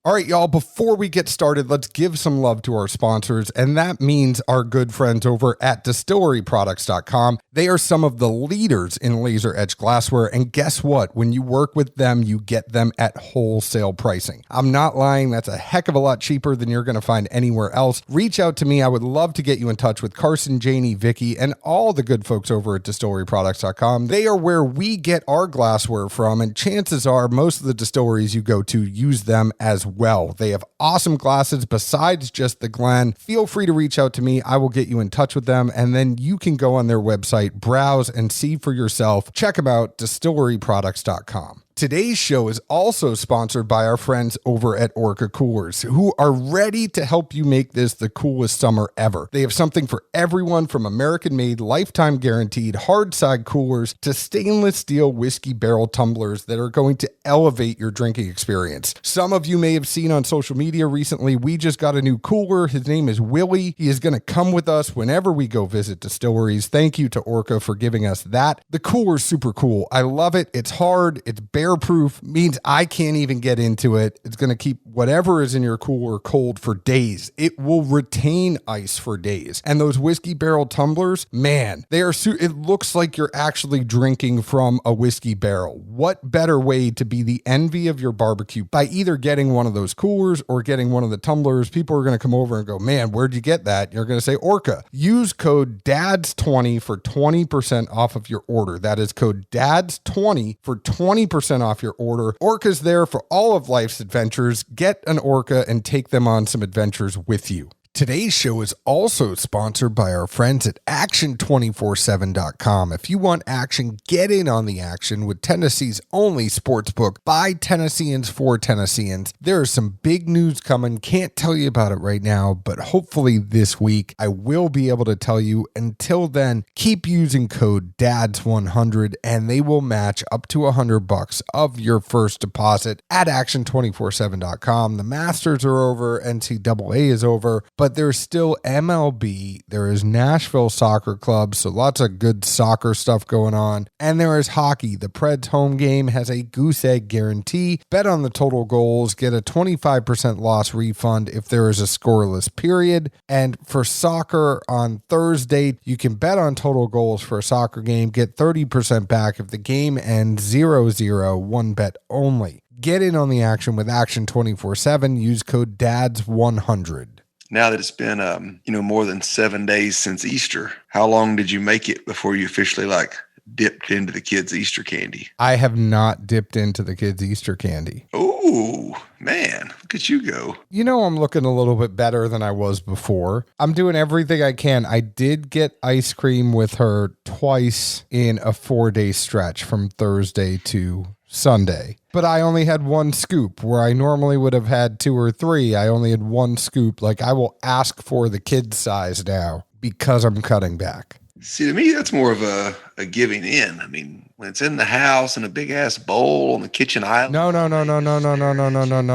All right, y'all, before we get started, let's give some love to our sponsors, and that means our good friends over at distilleryproducts.com. They are some of the leaders in laser etched glassware, and guess what? When you work with them, you get them at wholesale pricing. I'm not lying. That's a heck of a lot cheaper than you're going to find anywhere else. Reach out to me. I would love to get you in touch with Carson, Janie, Vicky, and all the good folks over at distilleryproducts.com. They are where we get our glassware from, and chances are most of the distilleries you go to use them as well. They have awesome glasses besides just the Glen. Feel free to reach out to me. I will get you in touch with them, and then you can go on their website, browse, and see for yourself. Check them out, distilleryproducts.com. Today's show is also sponsored by our friends over at Orca Coolers, who are ready to help you make this the coolest summer ever. They have something for everyone from American-made, lifetime guaranteed hard side coolers to stainless steel whiskey barrel tumblers that are going to elevate your drinking experience. Some of you may have seen on social media recently, we just got a new cooler. His name is Willie. He is going to come with us whenever we go visit distilleries. Thank you to Orca for giving us that. The cooler's super cool. I love it. It's hard. It's proof, means I can't even get into it. It's going to keep whatever is in your cooler cold for days. It will retain ice for days. And those whiskey barrel tumblers, man, they are it looks like you're actually drinking from a whiskey barrel. What better way to be the envy of your barbecue by either getting one of those coolers or getting one of the tumblers? People are going to come over and go, man, where'd you get that? You're going to say Orca. Use code DADS20 for 20% off of your order. That is code DADS20 for 20% off your order. Orca's there for all of life's adventures. Get an Orca and take them on some adventures with you. Today's show is also sponsored by our friends at Action247.com. If you want action, get in on the action with Tennessee's only sportsbook by Tennesseans for Tennesseans. There is some big news coming. Can't tell you about it right now, but hopefully this week I will be able to tell you. Until then, keep using code DADS100 and they will match up to $100 of your first deposit at Action247.com. The Masters are over, NCAA is over, but there's still MLB, there is Nashville Soccer Club, so lots of good soccer stuff going on, and there is hockey. The Preds home game has a goose egg guarantee. Bet on the total goals, get a 25% loss refund if there is a scoreless period, and for soccer on Thursday, you can bet on total goals for a soccer game, get 30% back if the game ends 0-0, one bet only. Get in on the action with Action 24/7, use code DADS100. Now that it's been, more than 7 days since Easter, how long did you make it before you officially dipped into the kids' Easter candy? I have not dipped into the kids' Easter candy. Oh, man, look at you go. I'm looking a little bit better than I was before. I'm doing everything I can. I did get ice cream with her twice in a 4-day stretch from Thursday to Sunday. But I only had one scoop where I normally would have had 2 or 3. I only had one scoop. I will ask for the kid size now because I'm cutting back. See, to me, that's more of a giving in. I mean, when it's in the house in a big ass bowl on the kitchen island. No.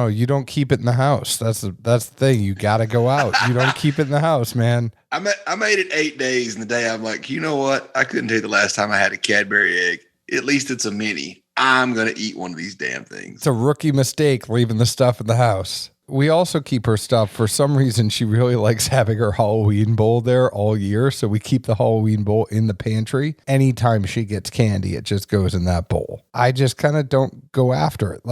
You don't keep it in the house. That's the thing. You got to go out. You don't keep it in the house, man. I made it 8 days, and the day I'm like, you know what? I couldn't tell you the last time I had a Cadbury egg. At least it's a mini. I'm going to eat one of these damn things. It's a rookie mistake leaving the stuff in the house. We also keep her stuff. For some reason, she really likes having her Halloween bowl there all year. So we keep the Halloween bowl in the pantry. Anytime she gets candy, it just goes in that bowl. I just kind of don't go after it.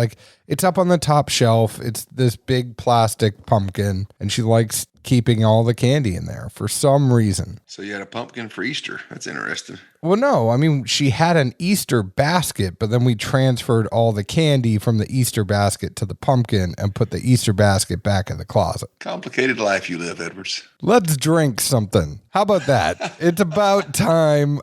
It's up on the top shelf. It's this big plastic pumpkin, and she likes keeping all the candy in there for some reason. So you had a pumpkin for Easter. That's interesting. Well, no, I mean, she had an Easter basket, but then we transferred all the candy from the Easter basket to the pumpkin and put the Easter basket back in the closet. Complicated life you live, Edwards. Let's drink something. How about that? It's about time.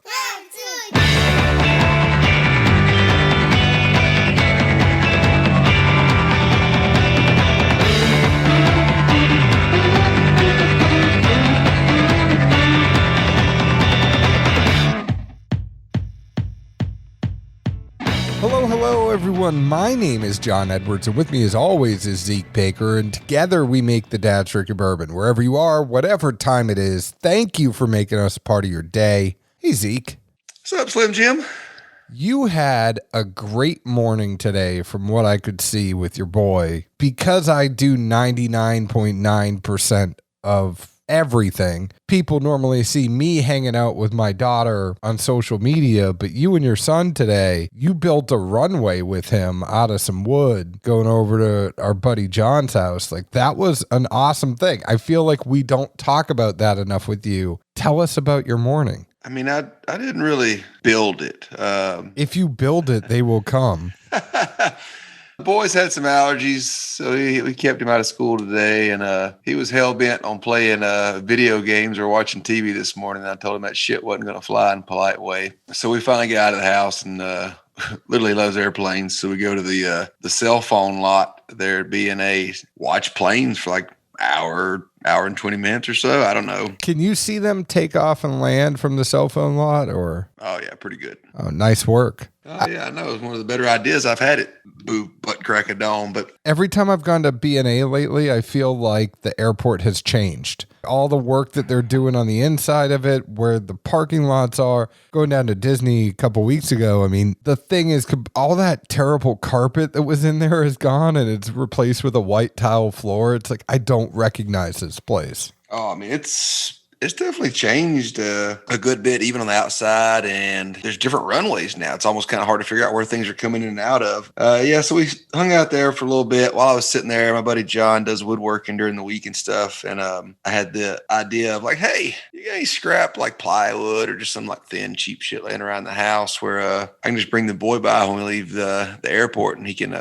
Hello, everyone. My name is John Edwards, and with me, as always, is Zeke Baker, and together we make the Dad's Drinking Bourbon. Wherever you are, whatever time it is, thank you for making us a part of your day. Hey, Zeke. What's up, Slim Jim? You had a great morning today from what I could see with your boy. Because I do 99.9% of everything, people normally see me hanging out with my daughter on social media, but you and your son today, you built a runway with him out of some wood going over to our buddy John's house. Like, that was an awesome thing. I feel like we don't talk about that enough with you. Tell us about your morning. I mean, I didn't really build it. If you build it, they will come. The boys had some allergies, so we kept him out of school today, and he was hell-bent on playing video games or watching TV this morning. I told him that shit wasn't going to fly in a polite way. So we finally get out of the house, and literally loves airplanes, so we go to the cell phone lot there at B&A, watch planes for like hour and 20 minutes or so. I don't know. Can you see them take off and land from the cell phone lot, or? Oh, yeah, pretty good. Oh, nice work. Oh, yeah, I know. It was one of the better ideas I've had it. Boo, butt crack of dawn. But every time I've gone to B&A lately, I feel like the airport has changed. All the work that they're doing on the inside of it, where the parking lots are. Going down to Disney a couple weeks ago, I mean, the thing is, all that terrible carpet that was in there is gone, and it's replaced with a white tile floor. It's like, I don't recognize this place. Oh, I mean, it's definitely changed a good bit, even on the outside, and there's different runways now. It's almost kind of hard to figure out where things are coming in and out of. So we hung out there for a little bit. While I was sitting there, my buddy John does woodworking during the week and stuff, and I had the idea of like, hey, you got any scrap like plywood or just some like thin, cheap shit laying around the house where I can just bring the boy by when we leave the airport, and he can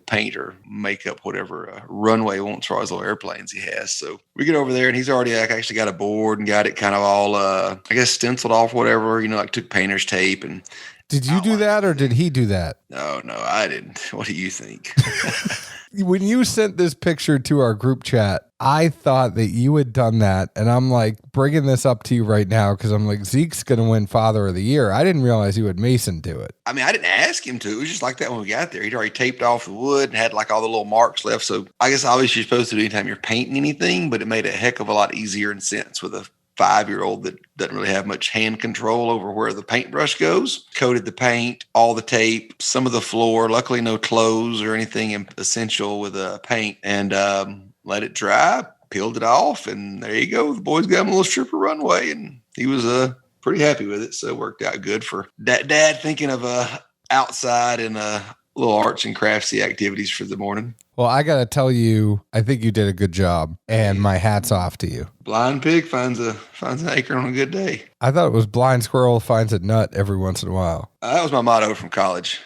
paint or make up whatever runway he wants for all his little airplanes he has. So we get over there, and he's already actually got a board and got it kind of all, I guess, stenciled off, whatever, like took painter's tape. And did you do that, or did he do that? No, I didn't. What do you think? When you sent this picture to our group chat, I thought that you had done that. And I'm like bringing this up to you right now because I'm like, Zeke's going to win Father of the Year. I didn't realize you had Mason do it. I mean, I didn't ask him to. It was just like that when we got there. He'd already taped off the wood and had like all the little marks left. So I guess obviously you're supposed to do anytime you're painting anything, but it made it a heck of a lot easier in sense with a 5-year-old that doesn't really have much hand control over where the paintbrush goes. Coated the paint, all the tape, some of the floor, luckily no clothes or anything essential with paint, and let it dry, peeled it off, and there you go. The boys got him a little stripper runway, and he was pretty happy with it, so it worked out good for dad thinking of outside and little arts and craftsy activities for the morning. Well, I got to tell you, I think you did a good job, and my hat's off to you. Blind pig finds an acorn on a good day. I thought it was blind squirrel finds a nut every once in a while. That was my motto from college.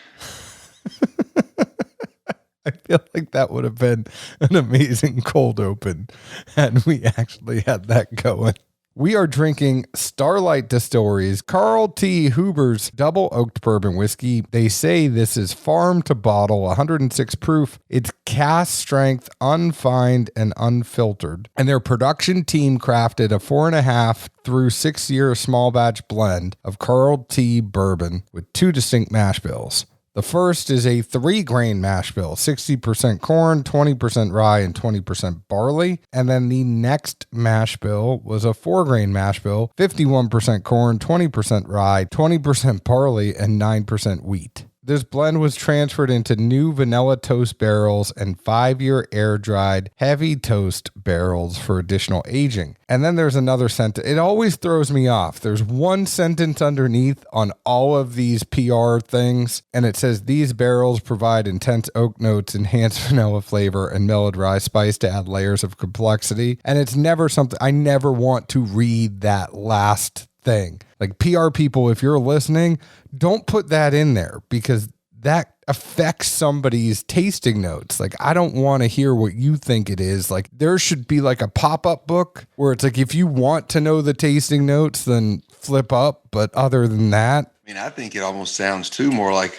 I feel like that would have been an amazing cold open had we actually had that going. We are drinking Starlight Distillery's Carl T. Huber's Double Oaked Bourbon Whiskey. They say this is farm to bottle, 106 proof. It's cask strength, unfined, and unfiltered. And their production team crafted a 4.5 through 6 year small batch blend of Carl T. bourbon with 2 distinct mash bills. The first is a 3-grain mash bill, 60% corn, 20% rye, and 20% barley. And then the next mash bill was a 4-grain mash bill, 51% corn, 20% rye, 20% barley, and 9% wheat. This blend was transferred into new vanilla toast barrels and 5-year air-dried heavy toast barrels for additional aging. And then there's another sentence. It always throws me off. There's one sentence underneath on all of these PR things, and it says, these barrels provide intense oak notes, enhanced vanilla flavor, and mellowed rye spice to add layers of complexity. And it's never something, I never want to read that last thing. Like, PR people, if you're listening, don't put that in there because that affects somebody's tasting notes. Like, I don't want to hear what you think it is. Like, there should be like a pop-up book where it's like, if you want to know the tasting notes, then flip up. But other than that, I mean, I think it almost sounds too more like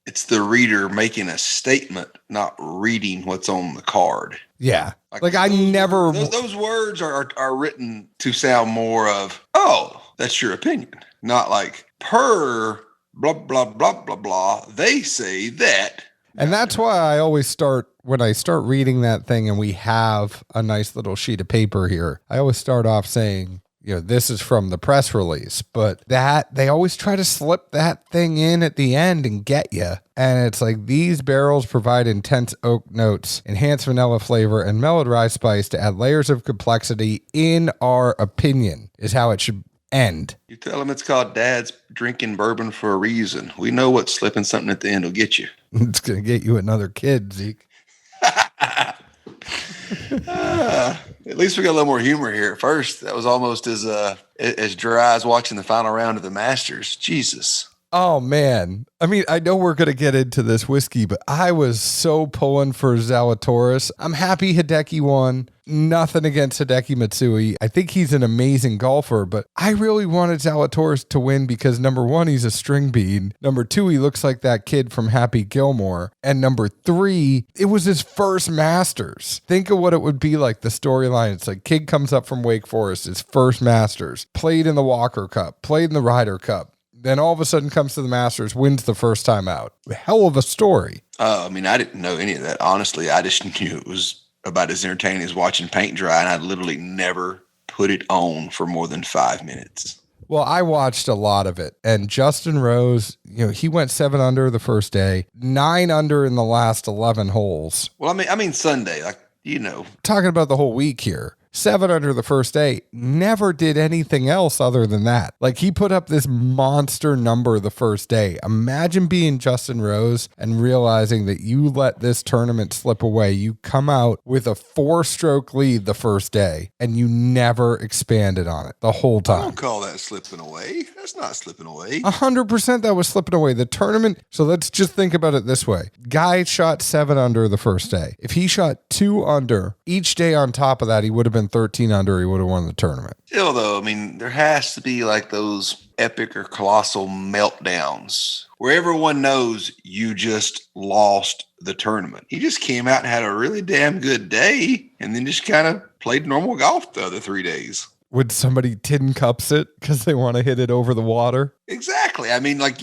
it's the reader making a statement, not reading what's on the card. Yeah. Like I never... Those words are written to sound more of, oh, that's your opinion. Not like, per blah, blah, blah, blah, blah, they say that. And that's why I always start, when I start reading that thing and we have a nice little sheet of paper here, I always start off saying, this is from the press release, but that they always try to slip that thing in at the end and get you. And it's like, these barrels provide intense oak notes, enhanced vanilla flavor, and mellowed rye spice to add layers of complexity, in our opinion, is how it should end. You tell them it's called Dad's drinking bourbon for a reason. We know what slipping something at the end will get you. It's going to get you another kid, Zeke. At least we got a little more humor here. At first, that was almost as dry as watching the final round of the Masters. Jesus. Oh, man. I mean, I know we're going to get into this whiskey, but I was so pulling for Zalatoris. I'm happy Hideki won. Nothing against Hideki Matsui. I think he's an amazing golfer, but I really wanted Zalatoris to win because, number one, he's a string bean. Number two, he looks like that kid from Happy Gilmore. And number three, it was his first Masters. Think of what it would be like, the storyline. It's like, kid comes up from Wake Forest, his first Masters, played in the Walker Cup, played in the Ryder Cup. Then all of a sudden comes to the Masters, wins the first time out. Hell of a story. I mean, I didn't know any of that. Honestly, I just knew it was about as entertaining as watching paint dry, and I literally never put it on for more than 5 minutes. Well, I watched a lot of it, and Justin Rose, he went 7 under the first day, 9 under in the last 11 holes. Well, I mean Sunday, Talking about the whole week here. 7 under the first day, never did anything else other than that. Like, he put up this monster number the first day. Imagine being Justin Rose and realizing that you let this tournament slip away. You come out with a 4-stroke lead the first day and you never expanded on it the whole time. I don't call that slipping away. That's not slipping away. 100% that was slipping away. The tournament, so let's just think about it this way. Guy shot 7 under the first day. If he shot 2 under each day on top of that, he would have been 13 under, he would have won the tournament. Still, though, I mean, there has to be like those epic or colossal meltdowns where everyone knows you just lost the tournament. He just came out and had a really damn good day and then just kind of played normal golf the other 3 days. Would somebody tin cups it because they want to hit it over the water? Exactly. I mean, like,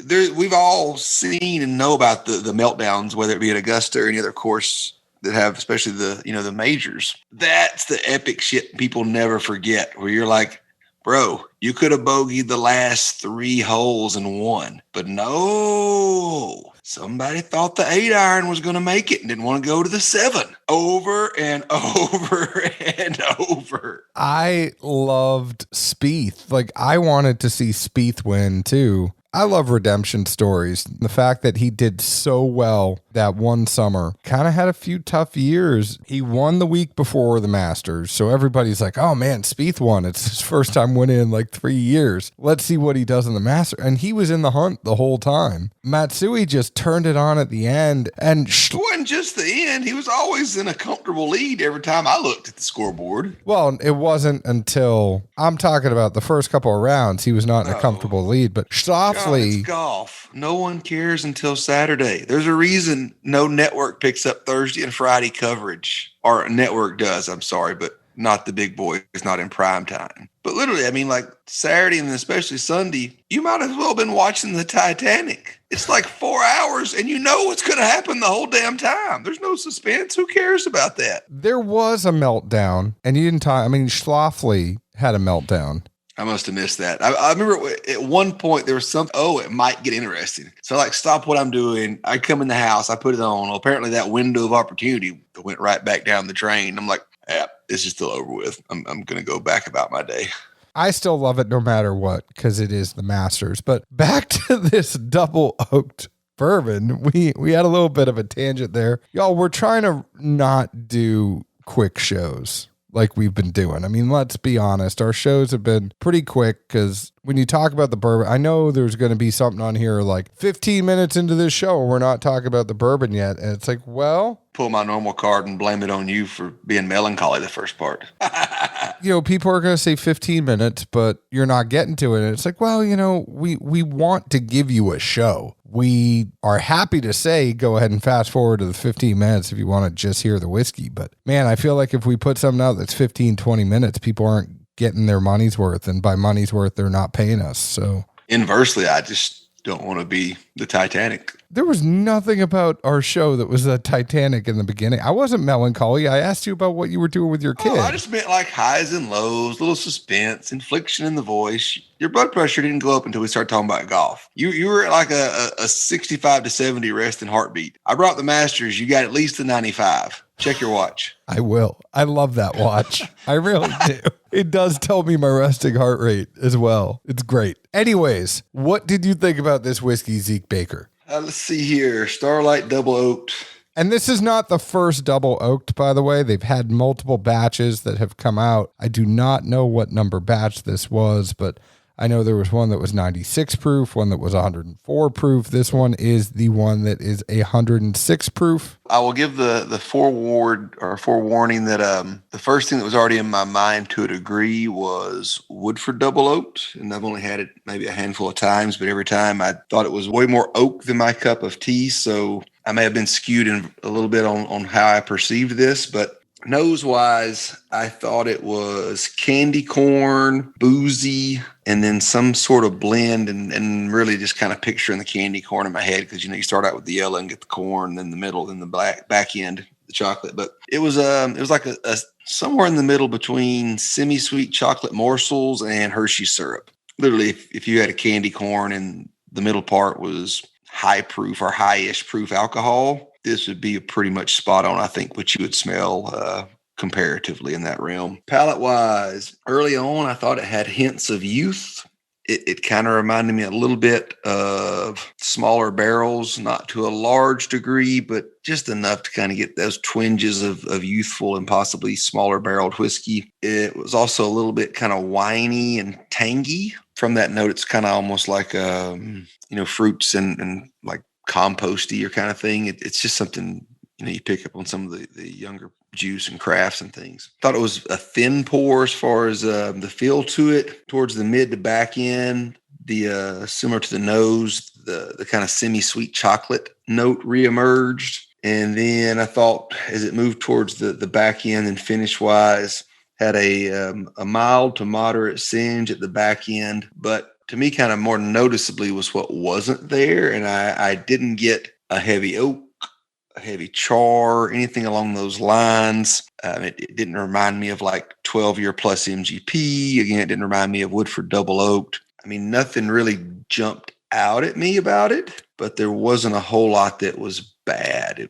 we've all seen and know about the meltdowns, whether it be at Augusta or any other course that have, especially the majors. That's the epic shit people never forget, where you're like, bro, you could have bogeyed the last 3 holes and won. But no, somebody thought the 8-iron was going to make it and didn't want to go to the 7 over and over and over. I loved Spieth. Like, I wanted to see Spieth win too. I love redemption stories. The fact that he did so well that one summer, kind of had a few tough years. He won the week before the Masters. So everybody's like, oh man, Spieth won. It's his first time winning in like 3 years. Let's see what he does in the Masters. And he was in the hunt the whole time. Matsui just turned it on at the end. And it wasn't just the end. He was always in a comfortable lead every time I looked at the scoreboard. Well, it wasn't until, I'm talking about the first couple of rounds, he was not in a comfortable lead. But Schauffele, it's golf. No one cares until Saturday. There's a reason no network picks up Thursday and Friday coverage. Or a network does, I'm sorry, but not the big boy. It's not in prime time. But literally, I mean, like Saturday and especially Sunday, you might as well have been watching the Titanic. It's like 4 hours and you know what's going to happen the whole damn time. There's no suspense. Who cares about that? There was a meltdown and you didn't talk. I mean, Schauffele had a meltdown. I must have missed that. I remember at one point there was it might get interesting. So I stop what I'm doing. I come in the house. I put it on. Well, apparently that window of opportunity went right back down the drain. I'm like, yeah, this is still over with. I'm going to go back about my day. I still love it no matter what because it is the Masters. But back to this double oaked bourbon. We had a little bit of a tangent there. Y'all, we're trying to not do quick shows like we've been doing. I mean, let's be honest. Our shows have been pretty quick because when you talk about the bourbon, I know there's going to be something on here like 15 minutes into this show and we're not talking about the bourbon yet. And it's like, well, pull my normal card and blame it on you for being melancholy the first part. People are going to say 15 minutes, but you're not getting to it. And it's like, well, we want to give you a show. We are happy to say, go ahead and fast forward to the 15 minutes if you want to just hear the whiskey. But man, I feel like if we put something out that's 15, 20 minutes, people aren't getting their money's worth. And by money's worth, they're not paying us. So inversely, I don't want to be the Titanic. There was nothing about our show that was a Titanic in the beginning. I wasn't melancholy. I asked you about what you were doing with your kid. Oh, I just meant like highs and lows, little suspense, inflection in the voice. Your blood pressure didn't go up until we started talking about golf. You were at like a 65 to 70 resting heartbeat. I brought the Masters. You got at least a 95. Check your watch. I will. I love that watch. I really do. It does tell me my resting heart rate as well. It's great. Anyways, what did you think about this whiskey, Zeke Baker? Let's see here. Starlight Double Oaked. And this is not the first double oaked, by the way. They've had multiple batches that have come out. I do not know what number batch this was, but I know there was one that was 96 proof, one that was 104 proof. This one is the one that is 106 proof. I will give the forewarning that the first thing that was already in my mind to a degree was Woodford Double Oaked, and I've only had it maybe a handful of times, but every time I thought it was way more oak than my cup of tea, so I may have been skewed in a little bit on how I perceived this, but nose-wise, I thought it was candy corn, boozy, and then some sort of blend, and really just kind of picturing the candy corn in my head because, you start out with the yellow and get the corn, then the middle, then the back end, the chocolate. But it was like a somewhere in the middle between semi-sweet chocolate morsels and Hershey syrup. Literally, if you had a candy corn and the middle part was high proof or high-ish proof alcohol, this would be pretty much spot on, I think, what you would smell comparatively in that realm. Palate-wise, early on, I thought it had hints of youth. It kind of reminded me a little bit of smaller barrels, not to a large degree, but just enough to kind of get those twinges of youthful and possibly smaller barreled whiskey. It was also a little bit kind of winey and tangy. From that note, it's kind of almost like, fruits and like composty or kind of thing. It's just something, you pick up on some of the younger juice and crafts and things. Thought it was a thin pour as far as the feel to it. Towards the mid to back end, the similar to the nose, the kind of semi-sweet chocolate note reemerged. And then I thought as it moved towards the back end and finish wise, had a mild to moderate singe at the back end, but to me, kind of more noticeably was what wasn't there. And I didn't get a heavy oak, a heavy char, anything along those lines. It didn't remind me of like 12-year plus MGP. Again, it didn't remind me of Woodford Double Oaked. I mean, nothing really jumped out at me about it, but there wasn't a whole lot that was bad.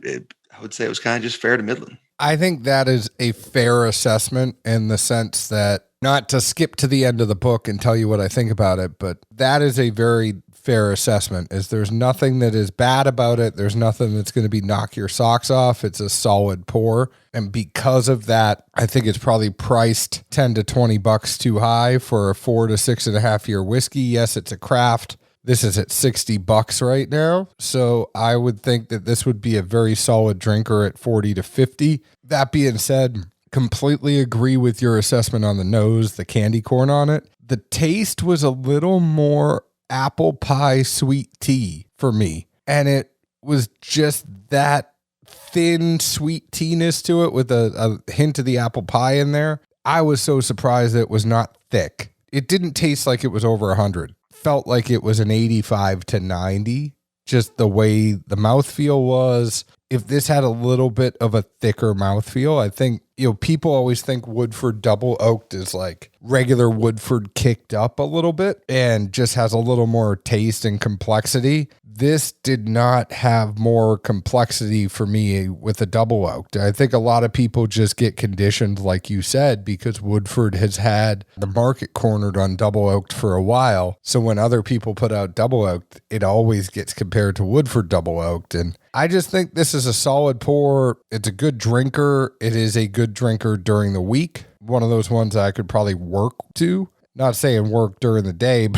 I would say it was kind of just fair to middling. I think that is a fair assessment in the sense that, not to skip to the end of the book and tell you what I think about it, but that is a very fair assessment. Is there's nothing that is bad about it. There's nothing that's going to be knock your socks off. It's a solid pour. And because of that, I think it's probably priced 10 to 20 bucks too high for a 4 to 6.5 year whiskey. Yes, it's a craft. This is at 60 bucks right now. So I would think that this would be a very solid drinker at 40 to 50. That being said, completely agree with your assessment on the nose, the candy corn on it. The taste was a little more apple pie sweet tea for me. And it was just that thin sweet teeness to it with a hint of the apple pie in there. I was so surprised that it was not thick. It didn't taste like it was over 100. Felt like it was an 85 to 90. Just the way the mouthfeel was. If this had a little bit of a thicker mouthfeel, I think, people always think Woodford Double Oaked is like regular Woodford kicked up a little bit and just has a little more taste and complexity. This did not have more complexity for me with a double oaked. I think a lot of people just get conditioned, like you said, because Woodford has had the market cornered on double oaked for a while. So when other people put out double oaked, it always gets compared to Woodford Double Oaked. And I just think this is a solid pour. It's a good drinker. It is a good drinker during the week. One of those ones I could probably work to. Not saying work during the day,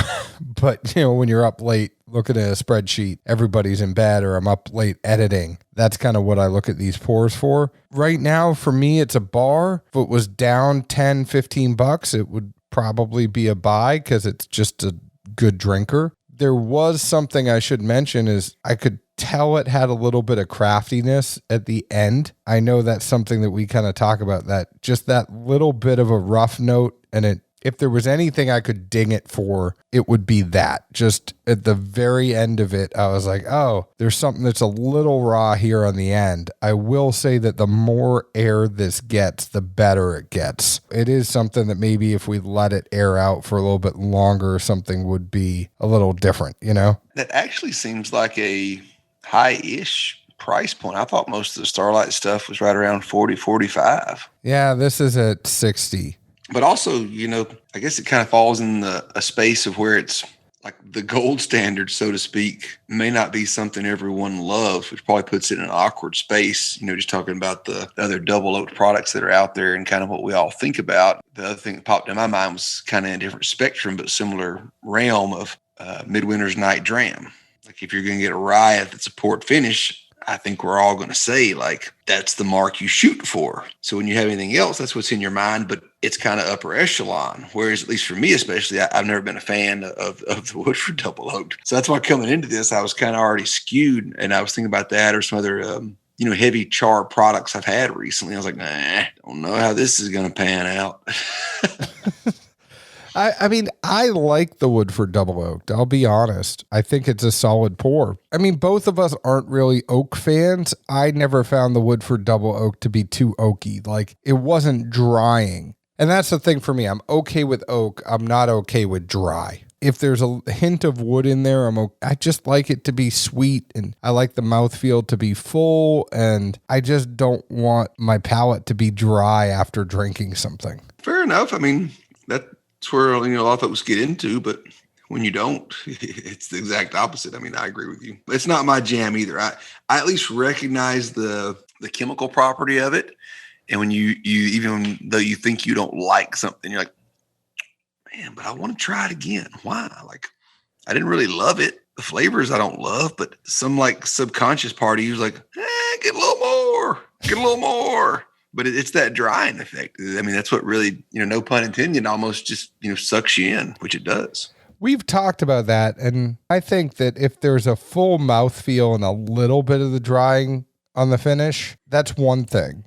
but when you're up late looking at a spreadsheet, everybody's in bed, or I'm up late editing. That's kind of what I look at these pours for. Right now, for me, it's a bar. If it was down 10, 15 bucks, it would probably be a buy because it's just a good drinker. There was something I should mention is I could tell it had a little bit of craftiness at the end. I know that's something that we kind of talk about, that just that little bit of a rough note, and if there was anything I could ding it for, it would be that. Just at the very end of it, I was like, oh, there's something that's a little raw here on the end. I will say that the more air this gets, the better it gets. It is something that maybe if we let it air out for a little bit longer, something would be a little different, you know? That actually seems like a high-ish price point. I thought most of the Starlight stuff was right around 40, 45. Yeah, this is at 60. But also, I guess it kind of falls in a space of where it's like the gold standard, so to speak, may not be something everyone loves, which probably puts it in an awkward space. Just talking about the other double oaked products that are out there and kind of what we all think about. The other thing that popped in my mind was kind of in a different spectrum, but similar realm of Midwinter's Night Dram. Like if you're going to get a rye that's a port finish, I think we're all going to say, like, that's the mark you shoot for. So when you have anything else, that's what's in your mind, but it's kind of upper echelon. Whereas, at least for me especially, I've never been a fan of the Woodford Double Oaked. So that's why coming into this, I was kind of already skewed, and I was thinking about that or some other, heavy char products I've had recently. I was like, nah, don't know how this is going to pan out. I mean, I like the Woodford Double Oaked. I'll be honest. I think it's a solid pour. I mean, both of us aren't really oak fans. I never found the Woodford Double Oaked to be too oaky. Like, it wasn't drying. And that's the thing for me. I'm okay with oak. I'm not okay with dry. If there's a hint of wood in there, I just like it to be sweet, and I like the mouthfeel to be full, and I just don't want my palate to be dry after drinking something. Fair enough. I mean, that's where a lot of folks get into, but when you don't, it's the exact opposite. I mean, I agree with you. It's not my jam either. I at least recognize the chemical property of it, and when you even though you think you don't like something, you're like, man, but I want to try it again. Why? Like, I didn't really love it. The flavors I don't love, but some like subconscious part of you is like, get a little more. But it's that drying effect. I mean, that's what really, no pun intended, almost just, sucks you in, which it does. We've talked about that, and I think that if there's a full mouthfeel and a little bit of the drying on the finish, that's one thing.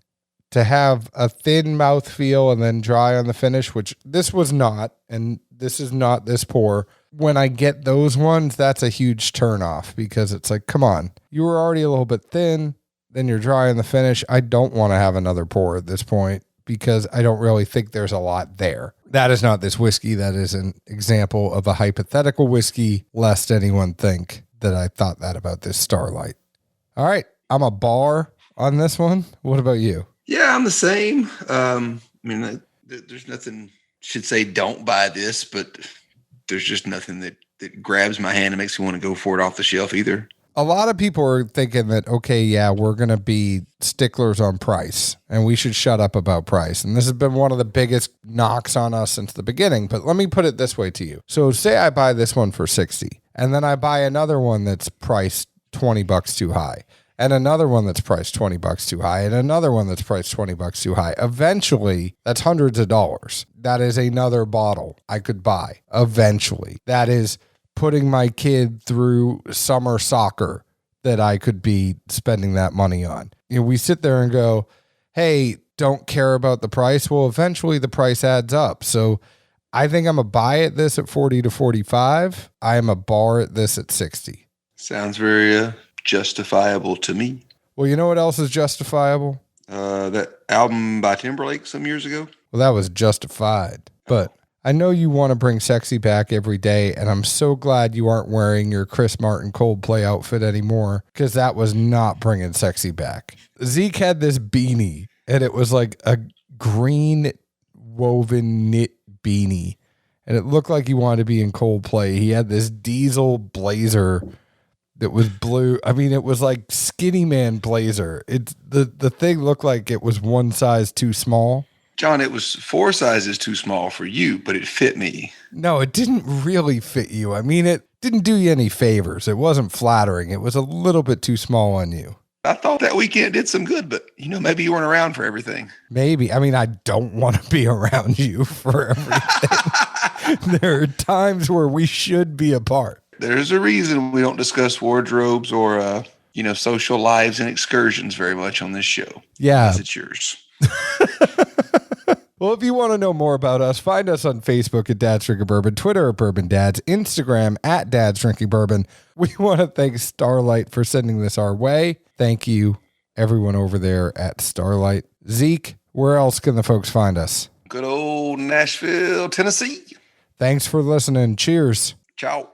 To have a thin mouthfeel and then dry on the finish, which this was not, and this is not this pour. When I get those ones, that's a huge turnoff because it's like, come on, you were already a little bit thin. Then you're dry on the finish. I don't want to have another pour at this point because I don't really think there's a lot there. That is not this whiskey. That is an example of a hypothetical whiskey, lest anyone think that I thought that about this Starlight. All right. I'm a bar on this one. What about you? Yeah, I'm the same. There's nothing, should say don't buy this, but there's just nothing that grabs my hand and makes me want to go for it off the shelf either. A lot of people are thinking that, okay, yeah, we're going to be sticklers on price and we should shut up about price. And this has been one of the biggest knocks on us since the beginning. But let me put it this way to you. So say I buy this one for 60 and then I buy another one that's priced $20 too high and another one that's priced $20 too high and another one that's priced $20 too high. Eventually, that's hundreds of dollars. That is another bottle I could buy eventually. That is putting my kid through summer soccer that I could be spending that money on. We sit there and go, hey, don't care about the price. Well, eventually the price adds up. So I think I'm a buy at this at 40 to 45. I am a bar at this at 60. Sounds very justifiable to me. Well, you know what else is justifiable? That album by Timberlake some years ago. Well, that was Justified, but I know you want to bring sexy back every day, and I'm so glad you aren't wearing your Chris Martin Coldplay outfit anymore, because that was not bringing sexy back. Zeke had this beanie, and it was like a green woven knit beanie, and it looked like he wanted to be in Coldplay. He had this diesel blazer that was blue. I mean, it was like skinny man blazer. The thing looked like it was one size too small. John, it was 4 sizes too small for you, but it fit me. No, it didn't really fit you. I mean, it didn't do you any favors. It wasn't flattering. It was a little bit too small on you. I thought that weekend did some good, but, maybe you weren't around for everything. Maybe. I mean, I don't want to be around you for everything. There are times where we should be apart. There's a reason we don't discuss wardrobes or, social lives and excursions very much on this show. Yeah. Because it's yours. Well, if you want to know more about us, find us on Facebook at Dad's Drinking Bourbon, Twitter at Bourbon Dads, Instagram at Dad's Drinking Bourbon. We want to thank Starlight for sending this our way. Thank you, everyone over there at Starlight. Zeke, where else can the folks find us? Good old Nashville, Tennessee. Thanks for listening. Cheers. Ciao.